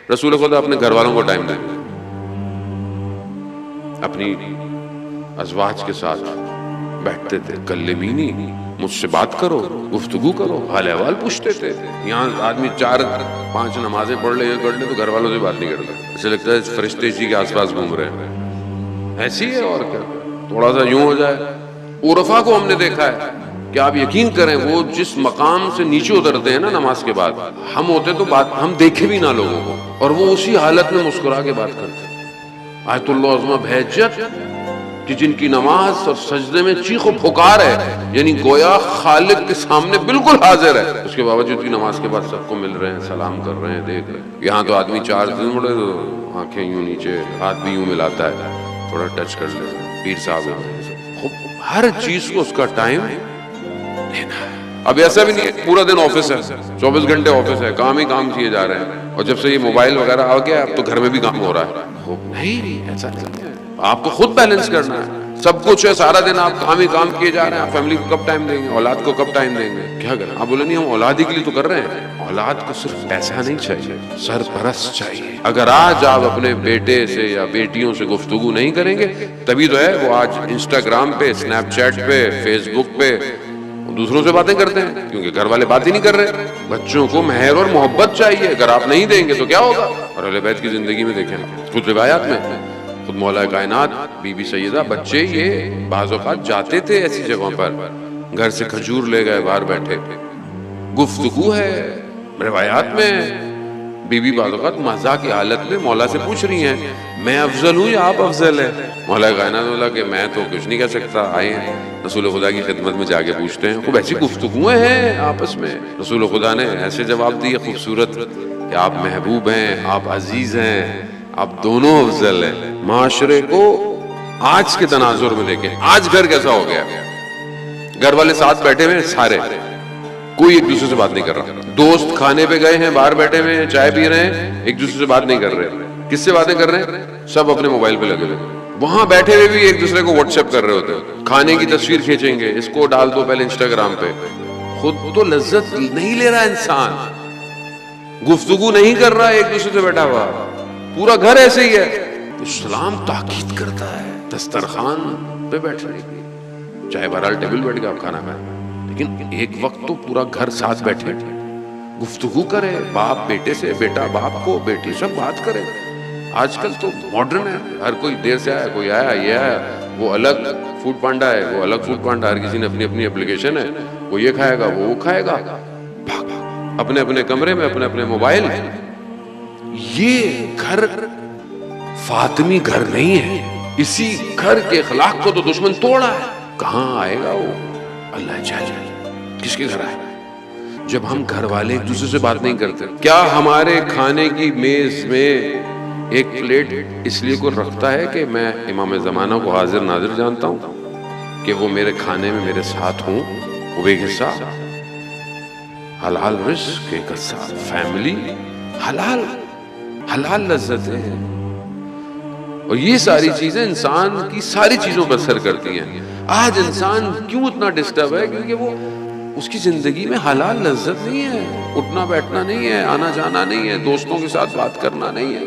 رسول خدا اپنے گھر والوں کو ٹائم دیں، اپنی ازواج کے ساتھ بیٹھتے تھے، کلمینی، مجھ سے بات کرو، گفتگو کرو، حال احوال پوچھتے تھے۔ یہاں آدمی 4-5 نمازیں پڑھ لے، یہ کر لے، تو گھر والوں سے بات نہیں کرتا، اسے لگتا ہے فرشتے اسی کے آس پاس گھوم رہے ہیں۔ ایسی ہے اور کیا، تھوڑا سا یوں ہو جائے۔ عرفا کو ہم نے دیکھا ہے کہ آپ یقین کریں وہ جس مقام سے نیچے اترتے ہیں نا نماز کے بعد، ہم ہوتے تو بات ہم دیکھے بھی نہ لوگوں کو، اور وہ اسی حالت میں مسکرا کے بات کرتے ہیں۔ آیت اللہ عظمہ بہجت کہ جن کی نماز اور سجدے میں چیخ و پھکار ہے، یعنی گویا خالق کے سامنے بالکل حاضر ہے، اس کے باوجود بھی نماز کے بعد سب کو مل رہے ہیں، سلام کر رہے ہیں، دیکھ رہے ہیں۔ یہاں تو آدمی 4 دن مڑے تو آنکھیں یوں نیچے، ہاتھ بھی یوں ملاتا ہے، تھوڑا ٹچ کر لے، پیر صاحب ہیں، ہر چیز کو اس کا ٹائم لینا ہے۔ اب ایسا بھی نہیں ہے پورا دن آفس ہے، 24 گھنٹے آفس ہے، کام ہی کام کیے جا رہے ہیں، اور جب سے یہ موبائل وغیرہ آ گیا اب تو گھر میں بھی کام ہو رہا ہے۔ نہیں، ایسا نہیں ہے، آپ کو خود بیلنس کرنا ہے۔ سب کچھ ہے، سارا دن آپ کام ہی کام کیے جا رہے ہیں، آپ فیملی کو کب ٹائم دیں گے، اولاد کو کب ٹائم دیں گے؟ کیا کریں؟ آپ بولے نہیں ہم اولاد ہی کے لیے تو کر رہے ہیں۔ اولاد کو صرف پیسہ نہیں چاہیے، سرپرست چاہیے۔ اگر آج آپ اپنے بیٹے سے یا بیٹیوں سے گفتگو نہیں کریں گے، تبھی تو ہے وہ آج انسٹاگرام پہ، اسنیپ چیٹ پہ، فیس بک پہ دوسروں سے باتیں کرتے ہیں، کیونکہ گھر والے بات ہی نہیں کر رہے۔ بچوں کو مہر اور محبت چاہیے، اگر آپ نہیں دیں گے تو کیا ہوگا؟ اور اہل بیت کی زندگی میں دیکھیں، خود روایات میں خود مولا کائنات بی بی سیدہ بچے یہ بعض اوقات جاتے تھے ایسی جگہوں پر، گھر سے کھجور لے گئے، باہر بیٹھے، گفتگو ہے۔ روایات میں بی بی بعض اوقات مزاح کی حالت میں مولا سے پوچھ رہی ہیں میں افضل ہوں یا آپ افضل ہیں؟ مولا کائنات بولا کہ میں تو کچھ نہیں کہہ سکتا، آئے ہیں رسول خدا کی خدمت میں جا کے پوچھتے ہیں۔ خوب ایسی گفتگویں ہیں آپس میں، رسول خدا نے ایسے جواب دیے خوبصورت کہ آپ محبوب ہیں، آپ عزیز ہیں، آپ دونوں افضل ہیں۔ معاشرے کو آج کے تناظر میں دیکھیں، آج گھر کیسا ہو گیا، گھر والے ساتھ بیٹھے ہوئے سارے، کوئی ایک دوسرے سے بات نہیں کر رہا، دوست کھانے پہ گئے ہیں، باہر بیٹھے ہوئے ہیں، چائے پی رہے ہیں، ایک دوسرے سے بات نہیں کر رہے۔ کس سے باتیں کر رہے ہیں؟ سب اپنے موبائل پہ لگے ہوئے، وہاں بیٹھے ہوئے بھی ایک دوسرے کو واٹس ایپ کر رہے ہوتے ہیں، کھانے کی تصویر کھینچیں گے، اس کو ڈال دو پہلے انسٹاگرام پہ۔ خود تو لذت نہیں لے رہا انسان، گفتگو نہیں کر رہا ایک دوسرے سے بیٹھا ہوا، پورا گھر ایسے ہی ہے۔ اسلام تاکید کرتا ہے دسترخوان پہ بیٹھنے کی، چاہے بہرحال ٹیبل بیٹھ کے آپ کھانا کھائیں، لیکن ایک وقت تو پورا گھر ساتھ بیٹھے گفتگو کرے، باپ بیٹے سے، بیٹا باپ کو، بیٹی سب بات کرے۔ آج کل تو ماڈرن ہے، ہر کوئی دیر سے آیا، کوئی آیا، یہ آیا، وہ الگ فوڈ پانڈا ہے، وہ الگ فوڈ پانڈا، ہر کسی نے اپنی اپنی اپلیکیشن ہے، وہ یہ کھائے گا، وہ کھائے گا، اپنے اپنے کمرے میں، اپنے اپنے موبائل۔ یہ گھر فاطمی گھر نہیں ہے، اسی گھر کے اخلاق کو تو دشمن توڑا ہے۔ کہاں آئے گا وہ؟ اللہ جائے، کس کے گھر آئے؟ جب ہم گھر والے ایک دوسرے سے بات نہیں کرتے۔ کیا ہمارے کھانے کی میز میں ایک پلیٹ اس لیے کوئی رکھتا ہے کہ میں امام زمانہ کو حاضر ناظر جانتا ہوں کہ وہ میرے کھانے میں میرے ساتھ ہوں؟ وہ ایک حصہ حلال رزق، ایک حصہ فیملی، حلال لذتیں، اور یہ ساری چیزیں انسان کی ساری چیزوں پر اثر کرتی ہیں۔ آج انسان کیوں اتنا ڈسٹرب ہے؟ کیونکہ وہ اس کی زندگی میں حلال لذت نہیں ہے، اٹھنا بیٹھنا نہیں ہے، آنا جانا نہیں ہے، دوستوں کے ساتھ بات کرنا نہیں ہے۔